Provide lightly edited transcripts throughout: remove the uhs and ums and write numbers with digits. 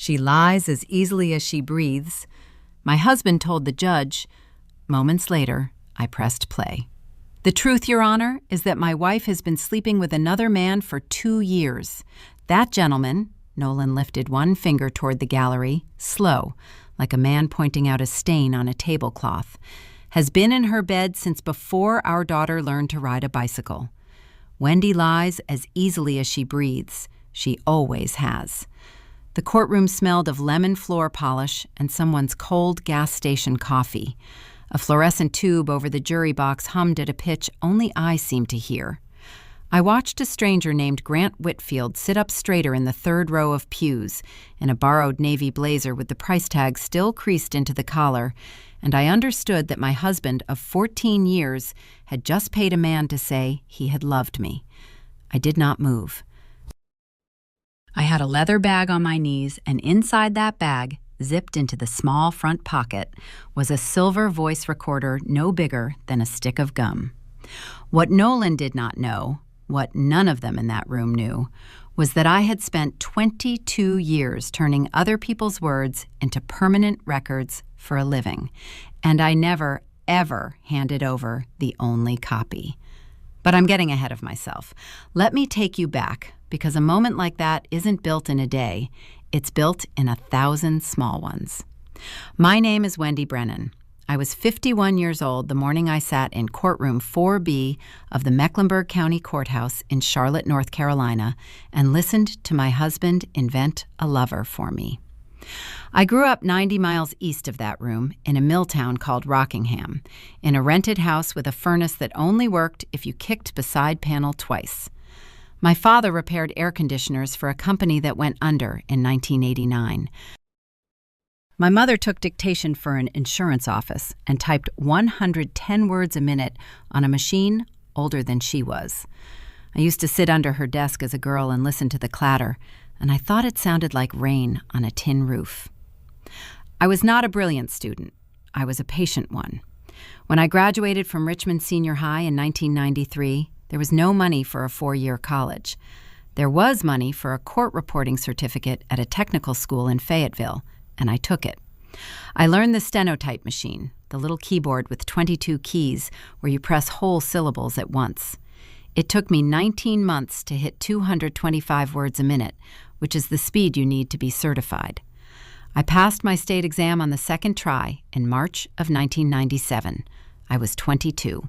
She lies as easily as she breathes. My husband told the judge. Moments later, I pressed play. The truth, Your Honor, is that my wife has been sleeping with another man for 2 years. That gentleman, Nolan lifted one finger toward the gallery, slow, like a man pointing out a stain on a tablecloth, has been in her bed since before our daughter learned to ride a bicycle. Wendy lies as easily as she breathes. She always has. The courtroom smelled of lemon floor polish and someone's cold gas station coffee. A fluorescent tube over the jury box hummed at a pitch only I seemed to hear. I watched a stranger named Grant Whitfield sit up straighter in the third row of pews, in a borrowed navy blazer with the price tag still creased into the collar, and I understood that my husband of 14 years had just paid a man to say he had loved me. I did not move. I had a leather bag on my knees, and inside that bag, zipped into the small front pocket, was a silver voice recorder no bigger than a stick of gum. What Nolan did not know, what none of them in that room knew, was that I had spent 22 years turning other people's words into permanent records for a living, and I never, ever handed over the only copy. But I'm getting ahead of myself. Let me take you back, because a moment like that isn't built in a day. It's built in 1,000 small ones. My name is Wendy Brennan. I was 51 years old the morning I sat in courtroom 4B of the Mecklenburg County Courthouse in Charlotte, North Carolina, and listened to my husband invent a lover for me. I grew up 90 miles east of that room in a mill town called Rockingham, in a rented house with a furnace that only worked if you kicked the side panel twice. My father repaired air conditioners for a company that went under in 1989. My mother took dictation for an insurance office and typed 110 words a minute on a machine older than she was. I used to sit under her desk as a girl and listen to the clatter, and I thought it sounded like rain on a tin roof. I was not a brilliant student. I was a patient one. When I graduated from Richmond Senior High in 1993, there was no money for a 4-year college. There was money for a court reporting certificate at a technical school in Fayetteville, and I took it. I learned the stenotype machine, the little keyboard with 22 keys where you press whole syllables at once. It took me 19 months to hit 225 words a minute, which is the speed you need to be certified. I passed my state exam on the second try in March of 1997. I was 22.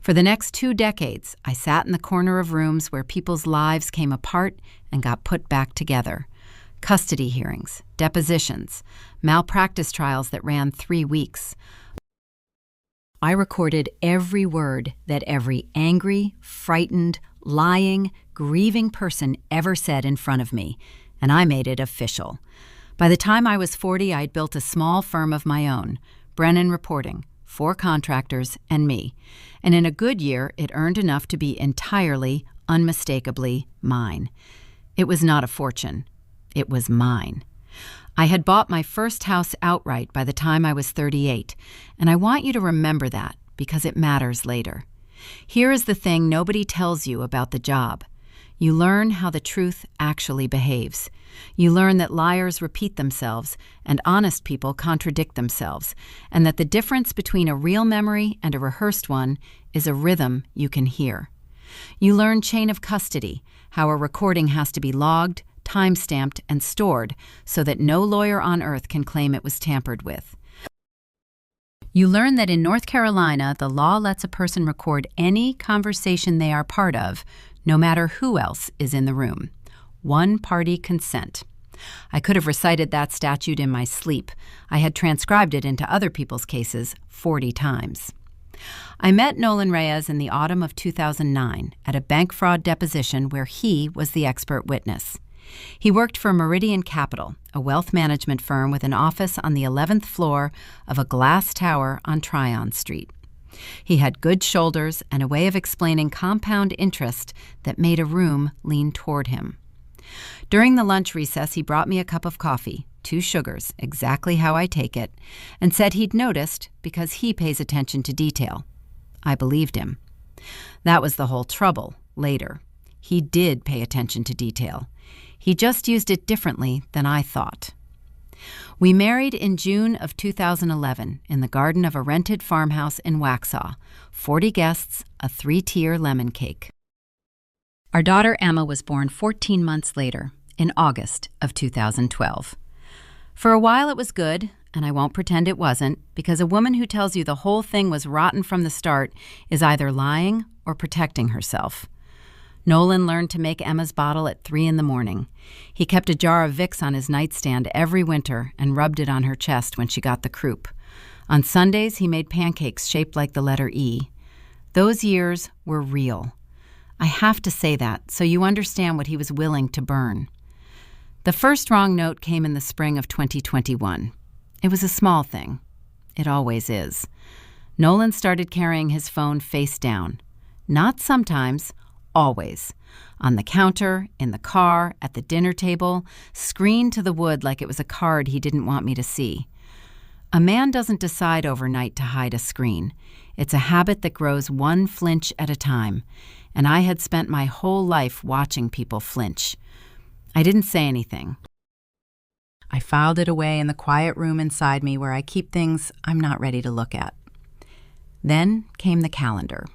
For the next 2 decades, I sat in the corner of rooms where people's lives came apart and got put back together. Custody hearings, depositions, malpractice trials that ran 3 weeks. I recorded every word that every angry, frightened, lying, grieving person ever said in front of me, and I made it official. By the time I was 40, I'd built a small firm of my own, Brennan Reporting, 4 contractors, and me. And in a good year, it earned enough to be entirely, unmistakably mine. It was not a fortune. It was mine. I had bought my first house outright by the time I was 38, and I want you to remember that because it matters later. Here is the thing nobody tells you about the job. You learn how the truth actually behaves. You learn that liars repeat themselves and honest people contradict themselves, and that the difference between a real memory and a rehearsed one is a rhythm you can hear. You learn chain of custody, how a recording has to be logged, time-stamped, and stored so that no lawyer on earth can claim it was tampered with. You learn that in North Carolina, the law lets a person record any conversation they are part of, no matter who else is in the room. One-party consent. I could have recited that statute in my sleep. I had transcribed it into other people's cases 40 times. I met Nolan Reyes in the autumn of 2009 at a bank fraud deposition where he was the expert witness. He worked for Meridian Capital, a wealth management firm with an office on the 11th floor of a glass tower on Tryon Street. He had good shoulders and a way of explaining compound interest that made a room lean toward him. During the lunch recess, he brought me a cup of coffee, 2 sugars, exactly how I take it, and said he'd noticed because he pays attention to detail. I believed him. That was the whole trouble later. He did pay attention to detail. He just used it differently than I thought. We married in June of 2011 in the garden of a rented farmhouse in Waxhaw. 40 guests, a 3-tier lemon cake. Our daughter Emma was born 14 months later, in August of 2012. For a while it was good, and I won't pretend it wasn't, because a woman who tells you the whole thing was rotten from the start is either lying or protecting herself. Nolan learned to make Emma's bottle at 3 in the morning. He kept a jar of Vicks on his nightstand every winter and rubbed it on her chest when she got the croup. On Sundays, he made pancakes shaped like the letter E. Those years were real. I have to say that so you understand what he was willing to burn. The first wrong note came in the spring of 2021. It was a small thing. It always is. Nolan started carrying his phone face down. Not sometimes, always. On the counter, in the car, at the dinner table, screened to the wood like it was a card he didn't want me to see. A man doesn't decide overnight to hide a screen. It's a habit that grows one flinch at a time, and I had spent my whole life watching people flinch. I didn't say anything. I filed it away in the quiet room inside me where I keep things I'm not ready to look at. Then came the calendar.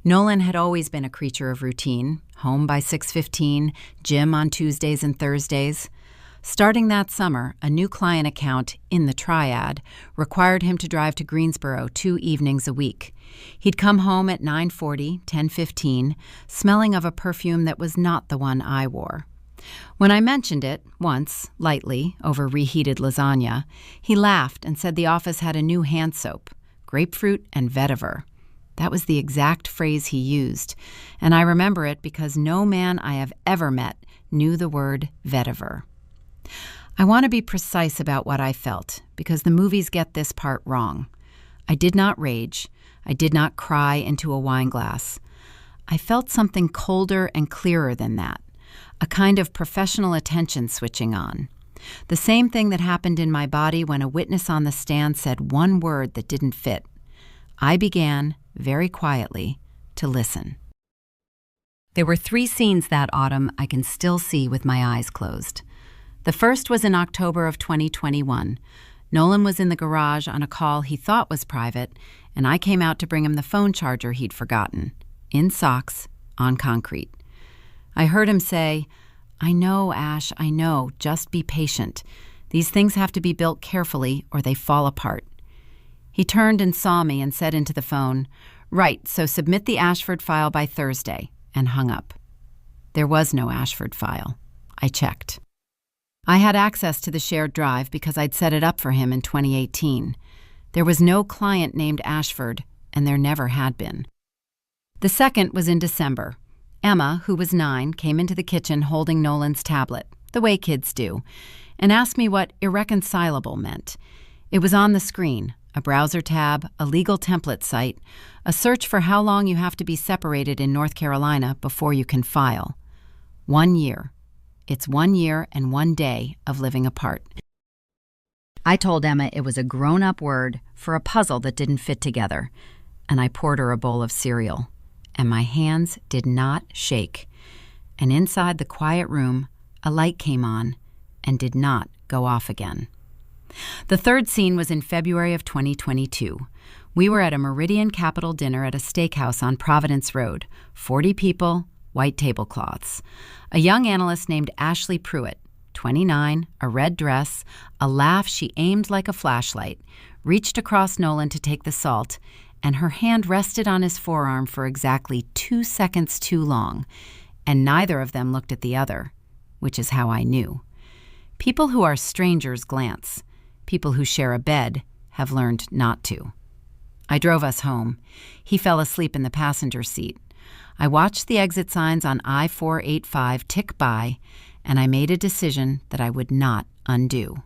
Nolan had always been a creature of routine, home by 6:15, gym on Tuesdays and Thursdays. Starting that summer, a new client account, in the Triad, required him to drive to Greensboro 2 evenings a week. He'd come home at 9:40, 10:15, smelling of a perfume that was not the one I wore. When I mentioned it, once, lightly, over reheated lasagna, he laughed and said the office had a new hand soap, grapefruit and vetiver. That was the exact phrase he used, and I remember it because no man I have ever met knew the word vetiver. I want to be precise about what I felt, because the movies get this part wrong. I did not rage. I did not cry into a wine glass. I felt something colder and clearer than that, a kind of professional attention switching on. The same thing that happened in my body when a witness on the stand said one word that didn't fit. I began, very quietly, to listen. There were 3 scenes that autumn I can still see with my eyes closed. The first was in October of 2021. Nolan was in the garage on a call he thought was private, and I came out to bring him the phone charger he'd forgotten, in socks, on concrete. I heard him say, "I know, Ash, I know, just be patient. These things have to be built carefully or they fall apart." He turned and saw me and said into the phone, "Right, so submit the Ashford file by Thursday," and hung up. There was no Ashford file. I checked. I had access to the shared drive because I'd set it up for him in 2018. There was no client named Ashford, and there never had been. The second was in December. Emma, who was 9, came into the kitchen holding Nolan's tablet, the way kids do, and asked me what irreconcilable meant. It was on the screen, a browser tab, a legal template site, a search for how long you have to be separated in North Carolina before you can file. 1 year. It's 1 year and 1 day of living apart. I told Emma it was a grown-up word for a puzzle that didn't fit together, and I poured her a bowl of cereal, and my hands did not shake. And inside the quiet room, a light came on and did not go off again. The third scene was in February of 2022. We were at a Meridian Capital dinner at a steakhouse on Providence Road. 40 people, white tablecloths. A young analyst named Ashley Pruitt, 29, a red dress, a laugh she aimed like a flashlight, reached across Nolan to take the salt, and her hand rested on his forearm for exactly 2 seconds too long, and neither of them looked at the other, which is how I knew. People who are strangers glance. People who share a bed have learned not to. I drove us home. He fell asleep in the passenger seat. I watched the exit signs on I-485 tick by, and I made a decision that I would not undo.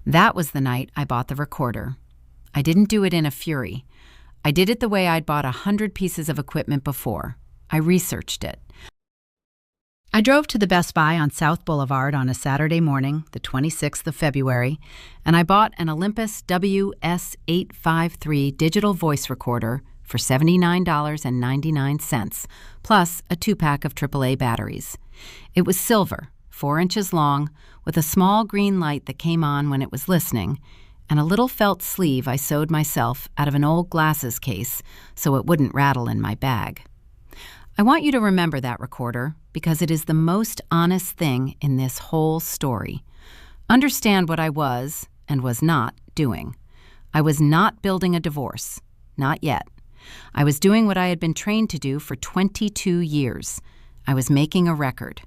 That was the night I bought the recorder. I didn't do it in a fury. I did it the way I'd bought 100 pieces of equipment before. I researched it. I drove to the Best Buy on South Boulevard on a Saturday morning, the 26th of February, and I bought an Olympus WS-853 digital voice recorder for $79.99, plus a 2-pack of AAA batteries. It was silver, 4 inches long, with a small green light that came on when it was listening, and a little felt sleeve I sewed myself out of an old glasses case so it wouldn't rattle in my bag. I want you to remember that recorder because it is the most honest thing in this whole story. Understand what I was and was not doing. I was not building a divorce. Not yet. I was doing what I had been trained to do for 22 years. I was making a record.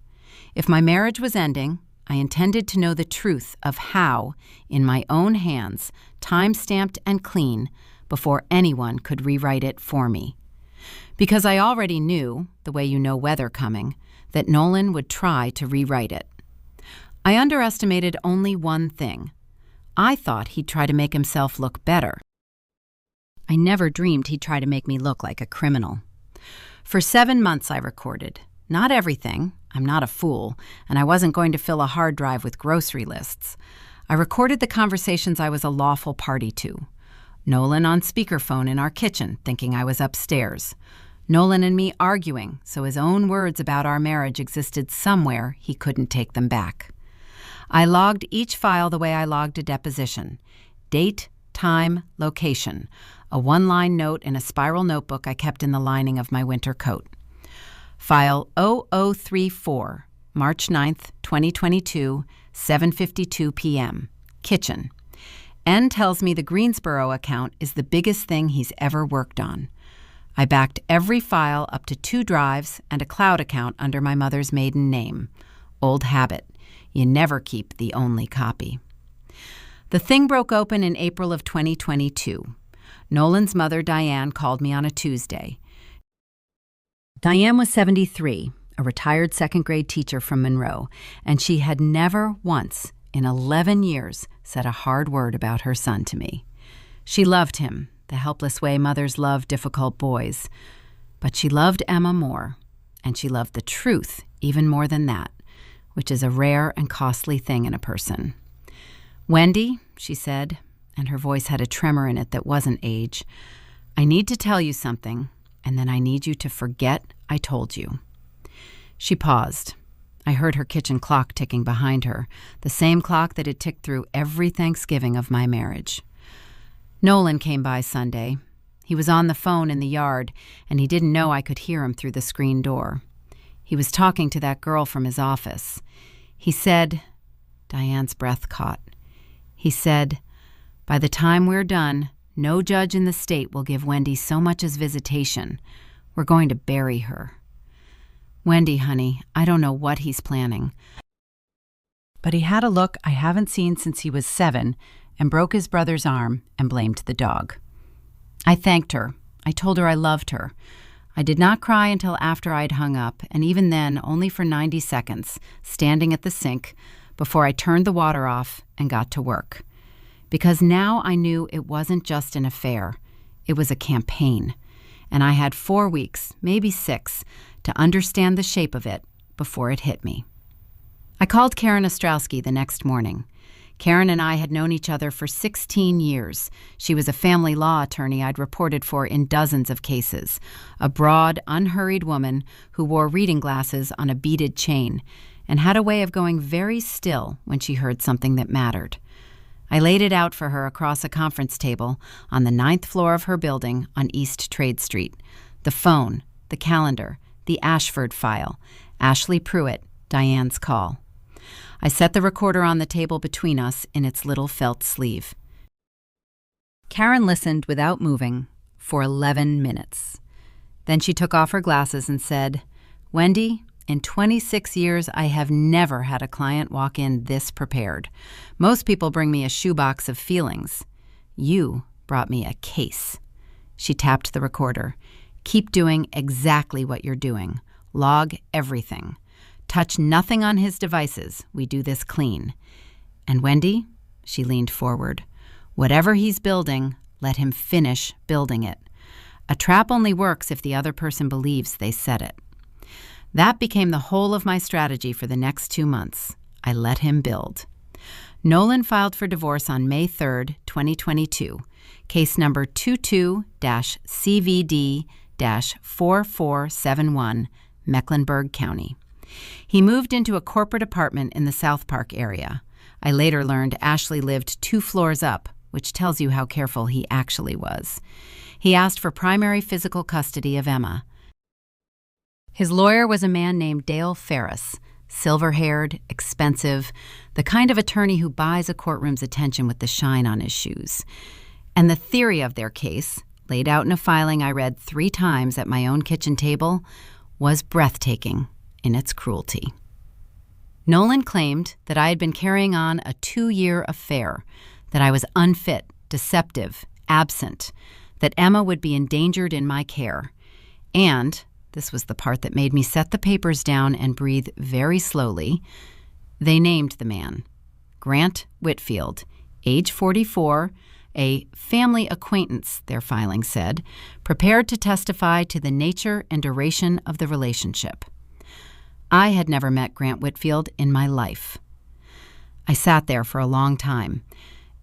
If my marriage was ending, I intended to know the truth of how, in my own hands, time-stamped and clean, before anyone could rewrite it for me. Because I already knew, the way you know weather coming, that Nolan would try to rewrite it. I underestimated only one thing. I thought he'd try to make himself look better. I never dreamed he'd try to make me look like a criminal. For 7 months I recorded. Not everything. I'm not a fool, and I wasn't going to fill a hard drive with grocery lists. I recorded the conversations I was a lawful party to. Nolan on speakerphone in our kitchen, thinking I was upstairs. Nolan and me arguing, so his own words about our marriage existed somewhere he couldn't take them back. I logged each file the way I logged a deposition. Date, time, location. A one-line note in a spiral notebook I kept in the lining of my winter coat. File 0034, March 9th, 2022, 7:52 p.m. Kitchen. N tells me the Greensboro account is the biggest thing he's ever worked on. I backed every file up to 2 drives and a cloud account under my mother's maiden name. Old habit. You never keep the only copy. The thing broke open in April of 2022. Nolan's mother, Diane, called me on a Tuesday. Diane was 73, a retired second-grade teacher from Monroe, and she had never once in 11 years said a hard word about her son to me. She loved him, the helpless way mothers love difficult boys. But she loved Emma more, and she loved the truth even more than that, which is a rare and costly thing in a person. "Wendy," she said, and her voice had a tremor in it that wasn't age, "I need to tell you something, and then I need you to forget I told you." She paused. I heard her kitchen clock ticking behind her, the same clock that had ticked through every Thanksgiving of my marriage. Nolan came by Sunday. He was on the phone in the yard, and he didn't know I could hear him through the screen door. He was talking to that girl from his office. He said, Diane's breath caught. He said, "By the time we're done, no judge in the state will give Wendy so much as visitation. We're going to bury her." Wendy, honey, I don't know what he's planning. But he had a look I haven't seen since he was 7 and broke his brother's arm and blamed the dog. I thanked her. I told her I loved her. I did not cry until after I'd hung up, and even then only for 90 seconds, standing at the sink, before I turned the water off and got to work. Because now I knew it wasn't just an affair. It was a campaign. And I had 4 weeks, maybe 6, to understand the shape of it before it hit me. I called Karen Ostrowski the next morning. Karen and I had known each other for 16 years. She was a family law attorney I'd reported for in dozens of cases, a broad, unhurried woman who wore reading glasses on a beaded chain and had a way of going very still when she heard something that mattered. I laid it out for her across a conference table on the 9th floor of her building on East Trade Street. The phone, the calendar, the Ashford file, Ashley Pruitt, Diane's call. I set the recorder on the table between us in its little felt sleeve. Karen listened without moving for 11 minutes. Then she took off her glasses and said, "Wendy, in 26 years, I have never had a client walk in this prepared. Most people bring me a shoebox of feelings. You brought me a case." She tapped the recorder. "Keep doing exactly what you're doing. Log everything. Touch nothing on his devices. We do this clean. And Wendy," she leaned forward, "whatever he's building, let him finish building it. A trap only works if the other person believes they set it." That became the whole of my strategy for the next 2 months. I let him build. Nolan filed for divorce on May 3rd, 2022, case number 22-CVD-4471, Mecklenburg County. He moved into a corporate apartment in the South Park area. I later learned Ashley lived 2 floors up, which tells you how careful he actually was. He asked for primary physical custody of Emma. His lawyer was a man named Dale Ferris, silver-haired, expensive, the kind of attorney who buys a courtroom's attention with the shine on his shoes. And the theory of their case, laid out in a filing I read 3 times at my own kitchen table, was breathtaking in its cruelty. Nolan claimed that I had been carrying on a 2-year affair, that I was unfit, deceptive, absent, that Emma would be endangered in my care, and, this was the part that made me set the papers down and breathe very slowly, they named the man, Grant Whitfield, age 44, a family acquaintance, their filing said, prepared to testify to the nature and duration of the relationship. I had never met Grant Whitfield in my life. I sat there for a long time.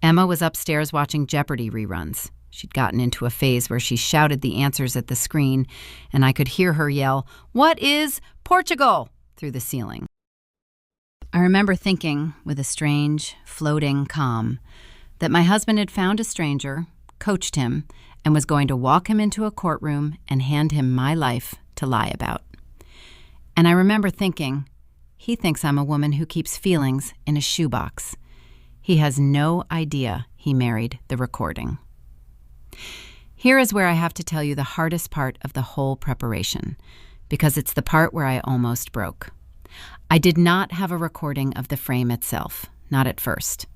Emma was upstairs watching Jeopardy reruns. She'd gotten into a phase where she shouted the answers at the screen, and I could hear her yell, "What is Portugal?" through the ceiling. I remember thinking, with a strange, floating calm, that my husband had found a stranger, coached him, and was going to walk him into a courtroom and hand him my life to lie about. And I remember thinking, he thinks I'm a woman who keeps feelings in a shoebox. He has no idea he married the recording. Here is where I have to tell you the hardest part of the whole preparation, because it's the part where I almost broke. I did not have a recording of the frame itself, not at first.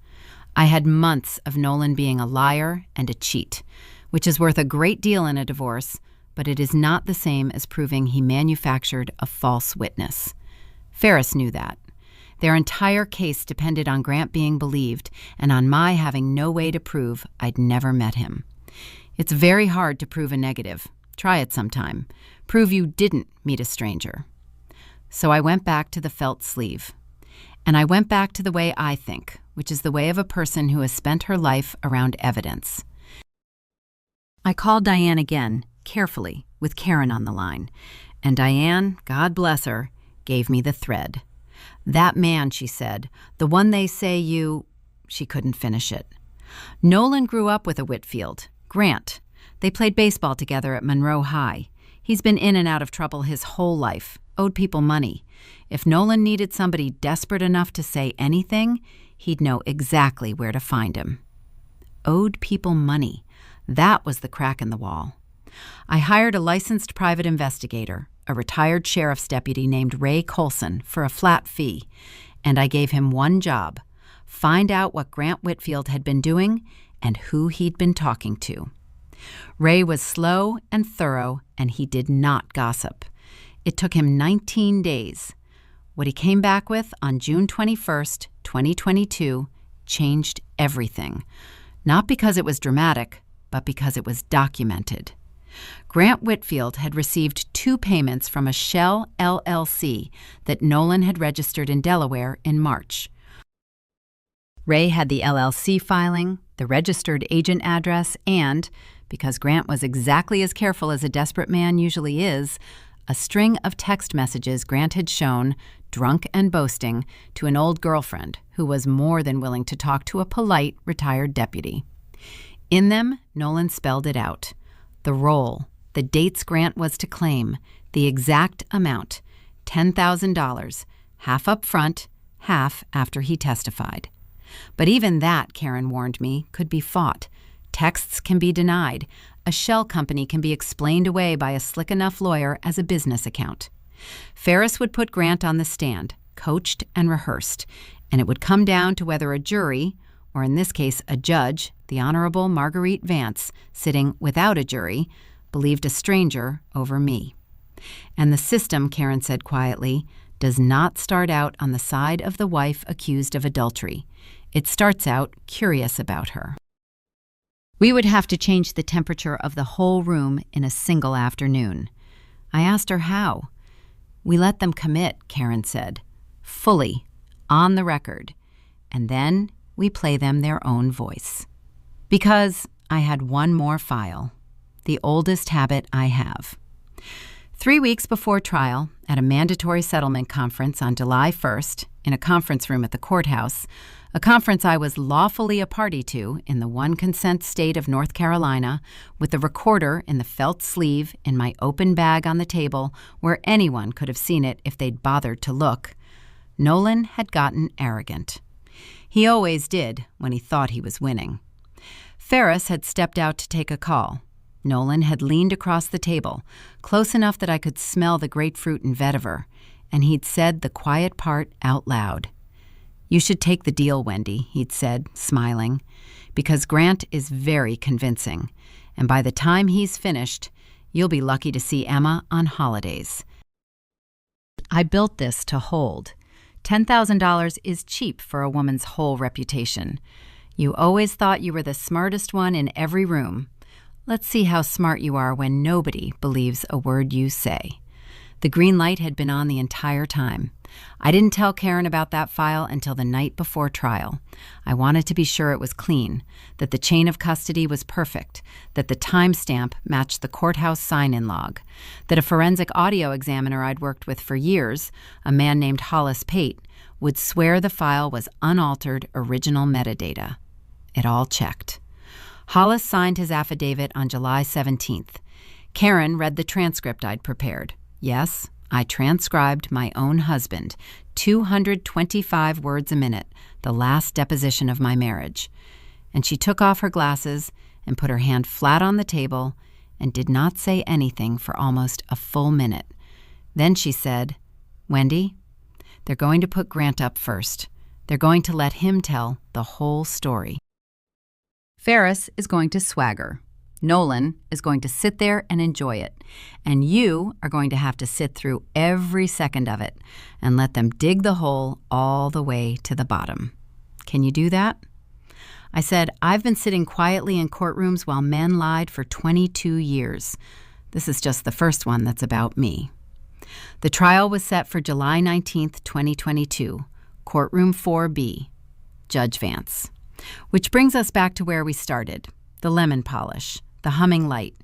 I had months of Nolan being a liar and a cheat, which is worth a great deal in a divorce, but it is not the same as proving he manufactured a false witness. Ferris knew that. Their entire case depended on Grant being believed and on my having no way to prove I'd never met him. It's very hard to prove a negative. Try it sometime. Prove you didn't meet a stranger. So I went back to the felt sleeve. And I went back to the way I think, which is the way of a person who has spent her life around evidence. I called Diane again, carefully, with Karen on the line. And Diane, God bless her, gave me the thread. "That man," she said, "the one they say you—" She couldn't finish it. Nolan grew up with a Whitfield, Grant. They played baseball together at Monroe High. He's been in and out of trouble his whole life, owed people money. If Nolan needed somebody desperate enough to say anything, he'd know exactly where to find him. Owed people money. That was the crack in the wall. I hired a licensed private investigator, a retired sheriff's deputy named Ray Colson, for a flat fee, and I gave him one job: find out what Grant Whitfield had been doing and who he'd been talking to. Ray was slow and thorough, and he did not gossip. It took him 19 days. What he came back with on June 21st, 2022, changed everything. Not because it was dramatic, but because it was documented. Grant Whitfield had received 2 payments from a shell LLC that Nolan had registered in Delaware in March. Ray had the LLC filing, the registered agent address, and, because Grant was exactly as careful as a desperate man usually is, a string of text messages Grant had shown, drunk and boasting, to an old girlfriend who was more than willing to talk to a polite, retired deputy. In them, Nolan spelled it out. The role, the dates Grant was to claim, the exact amount, $10,000, half up front, half after he testified. But even that, Karen warned me, could be fought. Texts can be denied. A shell company can be explained away by a slick enough lawyer as a business account. Ferris would put Grant on the stand, coached and rehearsed, and it would come down to whether a jury, or in this case a judge, the Honorable Marguerite Vance, sitting without a jury, believed a stranger over me. And the system, Karen said quietly, does not start out on the side of the wife accused of adultery. It starts out curious about her. We would have to change the temperature of the whole room in a single afternoon. I asked her how. We let them commit, Karen said, fully, on the record, and then we play them their own voice. Because I had one more file, the oldest habit I have. 3 weeks before trial, at a mandatory settlement conference on July 1st, in a conference room at the courthouse, a conference I was lawfully a party to in the one consent state of North Carolina, with the recorder in the felt sleeve in my open bag on the table where anyone could have seen it if they'd bothered to look, Nolan had gotten arrogant. He always did when he thought he was winning. Ferris had stepped out to take a call. Nolan had leaned across the table, close enough that I could smell the grapefruit and vetiver, and he'd said the quiet part out loud. "You should take the deal, Wendy," he'd said, smiling, "because Grant is very convincing, and by the time he's finished, you'll be lucky to see Emma on holidays." I built this to hold. $10,000 is cheap for a woman's whole reputation. You always thought you were the smartest one in every room. Let's see how smart you are when nobody believes a word you say. The green light had been on the entire time. I didn't tell Karen about that file until the night before trial. I wanted to be sure it was clean, that the chain of custody was perfect, that the timestamp matched the courthouse sign-in log, that a forensic audio examiner I'd worked with for years, a man named Hollis Pate, would swear the file was unaltered original metadata. It all checked. Hollis signed his affidavit on July 17th. Karen read the transcript I'd prepared. Yes, I transcribed my own husband, 225 words a minute, the last deposition of my marriage. And she took off her glasses and put her hand flat on the table and did not say anything for almost a full minute. Then she said, "Wendy, they're going to put Grant up first. They're going to let him tell the whole story. Ferris is going to swagger. Nolan is going to sit there and enjoy it. And you are going to have to sit through every second of it and let them dig the hole all the way to the bottom. Can you do that?" I said, "I've been sitting quietly in courtrooms while men lied for 22 years. This is just the first one that's about me." The trial was set for July 19th, 2022, Courtroom 4B, Judge Vance. Which brings us back to where we started, the lemon polish, the humming light,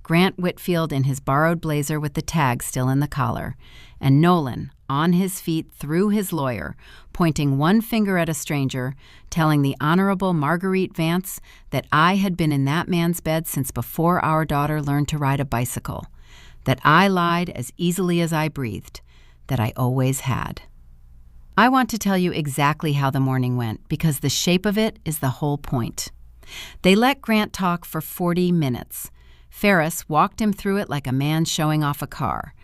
Grant Whitfield in his borrowed blazer with the tag still in the collar, and Nolan on his feet through his lawyer, pointing one finger at a stranger, telling the Honorable Marguerite Vance that I had been in that man's bed since before our daughter learned to ride a bicycle, that I lied as easily as I breathed, that I always had. I want to tell you exactly how the morning went because the shape of it is the whole point. They let Grant talk for 40 minutes. Ferris walked him through it like a man showing off a car.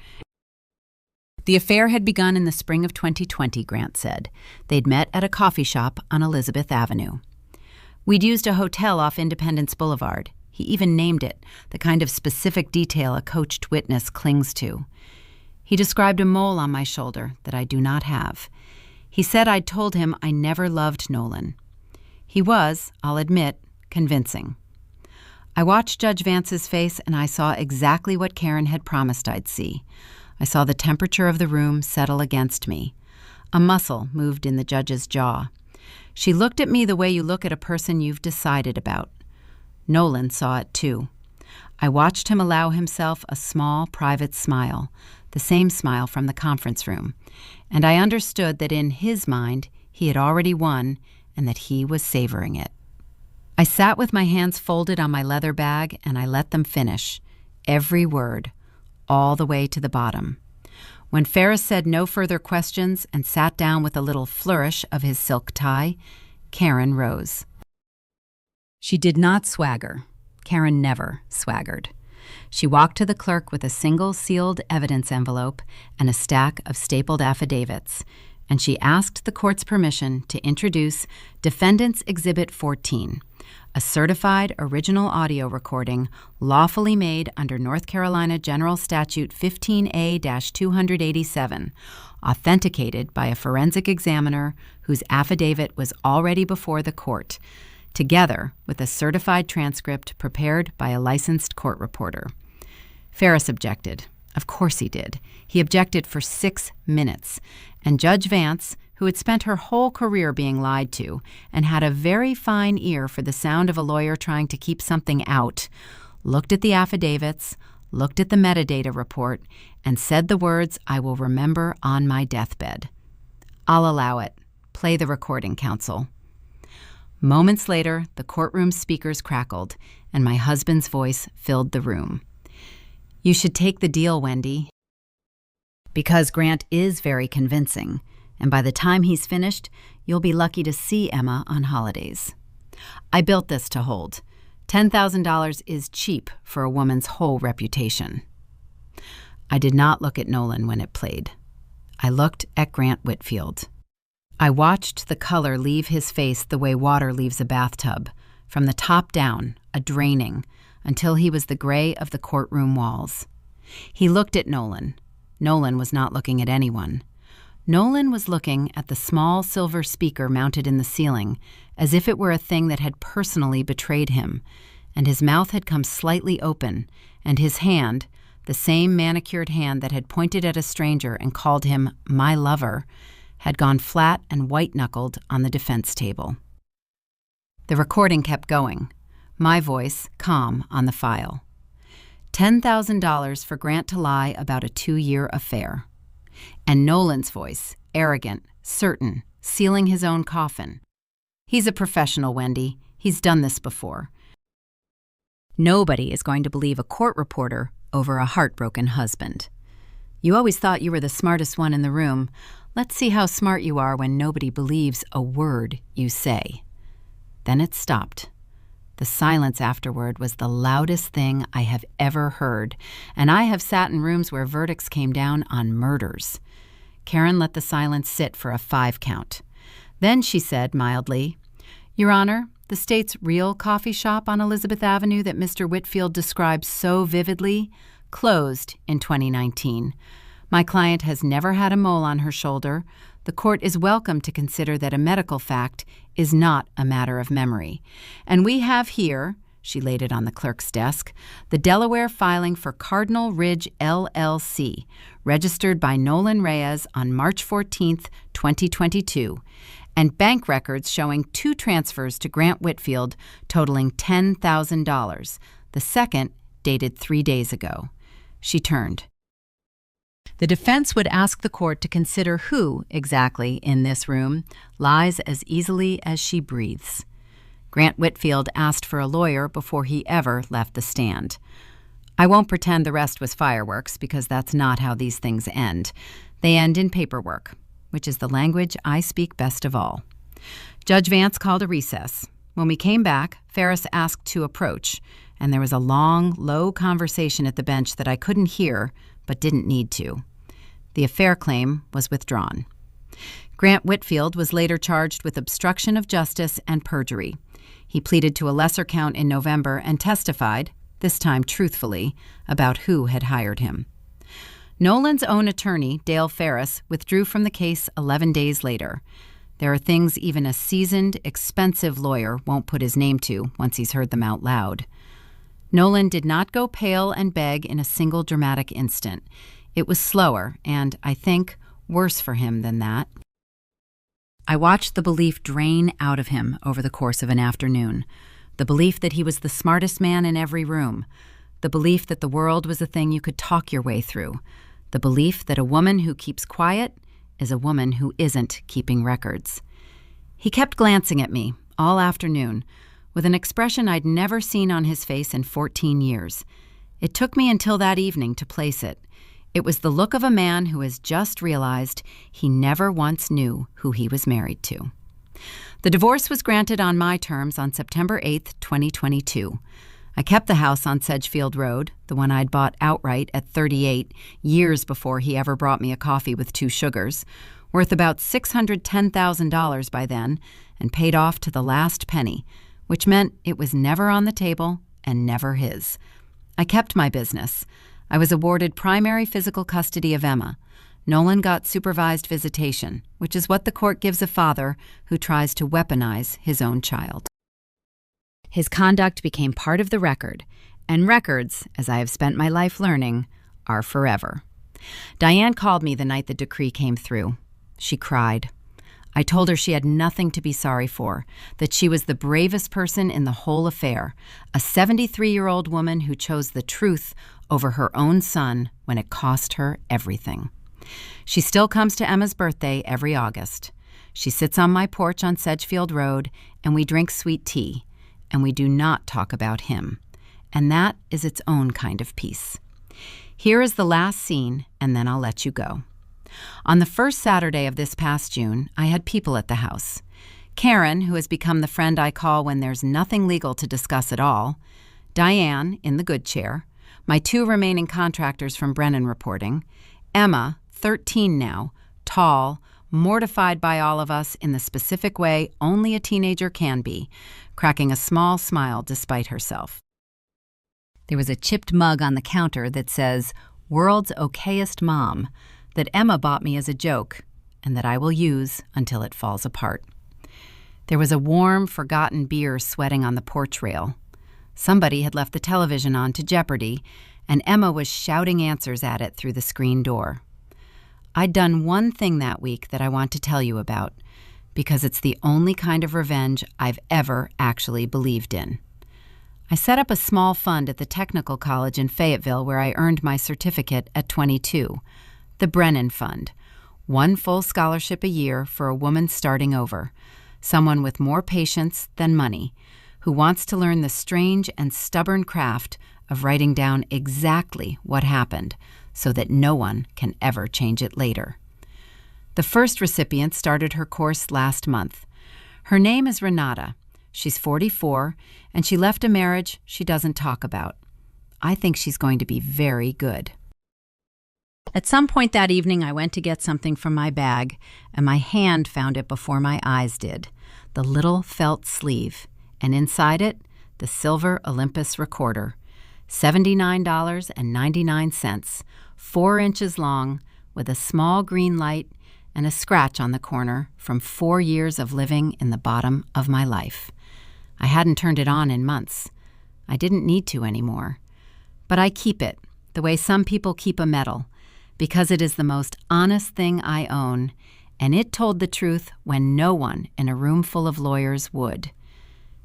The affair had begun in the spring of 2020, Grant said. They'd met at a coffee shop on Elizabeth Avenue. We'd used a hotel off Independence Boulevard. He even named it, the kind of specific detail a coached witness clings to. He described a mole on my shoulder that I do not have. He said I'd told him I never loved Nolan. He was, I'll admit, convincing. I watched Judge Vance's face and I saw exactly what Karen had promised I'd see. I saw the temperature of the room settle against me. A muscle moved in the judge's jaw. She looked at me the way you look at a person you've decided about. Nolan saw it too. I watched him allow himself a small, private smile, the same smile from the conference room, and I understood that in his mind he had already won and that he was savoring it. I sat with my hands folded on my leather bag and I let them finish, every word, all the way to the bottom. When Ferris said no further questions and sat down with a little flourish of his silk tie, Karen rose. She did not swagger. Karen never swaggered. She walked to the clerk with a single sealed evidence envelope and a stack of stapled affidavits, and she asked the court's permission to introduce Defendant's Exhibit 14, a certified original audio recording lawfully made under North Carolina General Statute 15A-287, authenticated by a forensic examiner whose affidavit was already before the court, together with a certified transcript prepared by a licensed court reporter. Ferris objected. Of course he did. He objected for 6 minutes, and Judge Vance, who had spent her whole career being lied to and had a very fine ear for the sound of a lawyer trying to keep something out, looked at the affidavits, looked at the metadata report, and said the words I will remember on my deathbed. "I'll allow it. Play the recording, counsel." Moments later, the courtroom speakers crackled, and my husband's voice filled the room. "You should take the deal, Wendy, because Grant is very convincing, and by the time he's finished, you'll be lucky to see Emma on holidays. I built this to hold. $10,000 is cheap for a woman's whole reputation." I did not look at Nolan when it played. I looked at Grant Whitfield. I watched the color leave his face the way water leaves a bathtub, from the top down, a draining, until he was the gray of the courtroom walls. He looked at Nolan. Nolan was not looking at anyone. Nolan was looking at the small silver speaker mounted in the ceiling, as if it were a thing that had personally betrayed him, and his mouth had come slightly open, and his hand, the same manicured hand that had pointed at a stranger and called him my lover, had gone flat and white-knuckled on the defense table. The recording kept going, my voice calm on the file. $10,000 for Grant to lie about a 2-year affair. And Nolan's voice, arrogant, certain, sealing his own coffin. "He's a professional, Wendy. He's done this before. Nobody is going to believe a court reporter over a heartbroken husband. You always thought you were the smartest one in the room. Let's see how smart you are when nobody believes a word you say." Then it stopped. The silence afterward was the loudest thing I have ever heard, and I have sat in rooms where verdicts came down on murders. Karen let the silence sit for a 5 count. Then she said mildly, "Your Honor, the state's real coffee shop on Elizabeth Avenue that Mr. Whitfield described so vividly closed in 2019. My client has never had a mole on her shoulder. The court is welcome to consider that a medical fact is not a matter of memory. And we have here," she laid it on the clerk's desk, "the Delaware filing for Cardinal Ridge LLC, registered by Nolan Reyes on March 14, 2022, and bank records showing 2 transfers to Grant Whitfield totaling $10,000, the second dated 3 days ago." She turned. The defense would ask the court to consider who, exactly, in this room, lies as easily as she breathes. Grant Whitfield asked for a lawyer before he ever left the stand. I won't pretend the rest was fireworks, because that's not how these things end. They end in paperwork, which is the language I speak best of all. Judge Vance called a recess. When we came back, Ferris asked to approach, and there was a long, low conversation at the bench that I couldn't hear, but didn't need to. The affair claim was withdrawn. Grant Whitfield was later charged with obstruction of justice and perjury. He pleaded to a lesser count in November and testified, this time truthfully, about who had hired him. Nolan's own attorney, Dale Ferris, withdrew from the case 11 days later. There are things even a seasoned, expensive lawyer won't put his name to once he's heard them out loud. Nolan did not go pale and beg in a single dramatic instant. It was slower and, I think, worse for him than that. I watched the belief drain out of him over the course of an afternoon. The belief that he was the smartest man in every room. The belief that the world was a thing you could talk your way through. The belief that a woman who keeps quiet is a woman who isn't keeping records. He kept glancing at me all afternoon, with an expression I'd never seen on his face in 14 years. It took me until that evening to place it. It was the look of a man who has just realized he never once knew who he was married to. The divorce was granted on my terms on September 8, 2022. I kept the house on Sedgefield Road, the one I'd bought outright at 38, years before he ever brought me a coffee with 2 sugars, worth about $610,000 by then, and paid off to the last penny, which meant it was never on the table and never his. I kept my business. I was awarded primary physical custody of Emma. Nolan got supervised visitation, which is what the court gives a father who tries to weaponize his own child. His conduct became part of the record, and records, as I have spent my life learning, are forever. Diane called me the night the decree came through. She cried. I told her she had nothing to be sorry for, that she was the bravest person in the whole affair, a 73-year-old woman who chose the truth over her own son when it cost her everything. She still comes to Emma's birthday every August. She sits on my porch on Sedgefield Road, and we drink sweet tea, and we do not talk about him. And that is its own kind of peace. Here is the last scene, and then I'll let you go. On the first Saturday of this past June, I had people at the house. Karen, who has become the friend I call when there's nothing legal to discuss at all, Diane, in the good chair, my 2 remaining contractors from Brennan reporting, Emma, 13 now, tall, mortified by all of us in the specific way only a teenager can be, cracking a small smile despite herself. There was a chipped mug on the counter that says, "World's Okayest Mom," that Emma bought me as a joke, and that I will use until it falls apart. There was a warm, forgotten beer sweating on the porch rail. Somebody had left the television on to Jeopardy, and Emma was shouting answers at it through the screen door. I'd done one thing that week that I want to tell you about, because it's the only kind of revenge I've ever actually believed in. I set up a small fund at the technical college in Fayetteville where I earned my certificate at 22. The Brennan Fund, 1 full scholarship a year for a woman starting over, someone with more patience than money, who wants to learn the strange and stubborn craft of writing down exactly what happened so that no one can ever change it later. The first recipient started her course last month. Her name is Renata. She's 44, and she left a marriage she doesn't talk about. I think she's going to be very good. At some point that evening, I went to get something from my bag, and my hand found it before my eyes did, the little felt sleeve, and inside it, the silver Olympus recorder, $79.99, 4 inches long, with a small green light and a scratch on the corner from 4 years of living in the bottom of my life. I hadn't turned it on in months. I didn't need to anymore. But I keep it, the way some people keep a medal, because it is the most honest thing I own, and it told the truth when no one in a room full of lawyers would.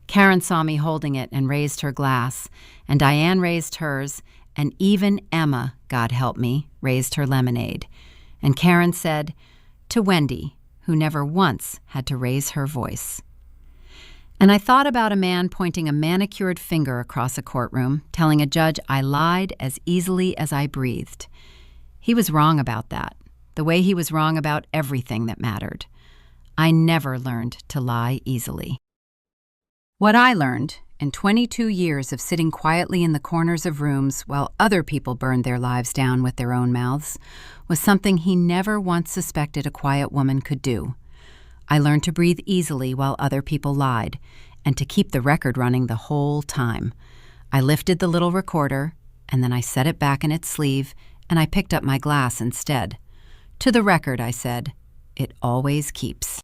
Karen saw me holding it and raised her glass, and Diane raised hers, and even Emma, God help me, raised her lemonade. And Karen said, "To Wendy, who never once had to raise her voice." And I thought about a man pointing a manicured finger across a courtroom, telling a judge I lied as easily as I breathed. He was wrong about that, the way he was wrong about everything that mattered. I never learned to lie easily. What I learned in 22 years of sitting quietly in the corners of rooms while other people burned their lives down with their own mouths was something he never once suspected a quiet woman could do. I learned to breathe easily while other people lied, and to keep the record running the whole time. I lifted the little recorder, and then I set it back in its sleeve, and I picked up my glass instead. "To the record," I said, "it always keeps."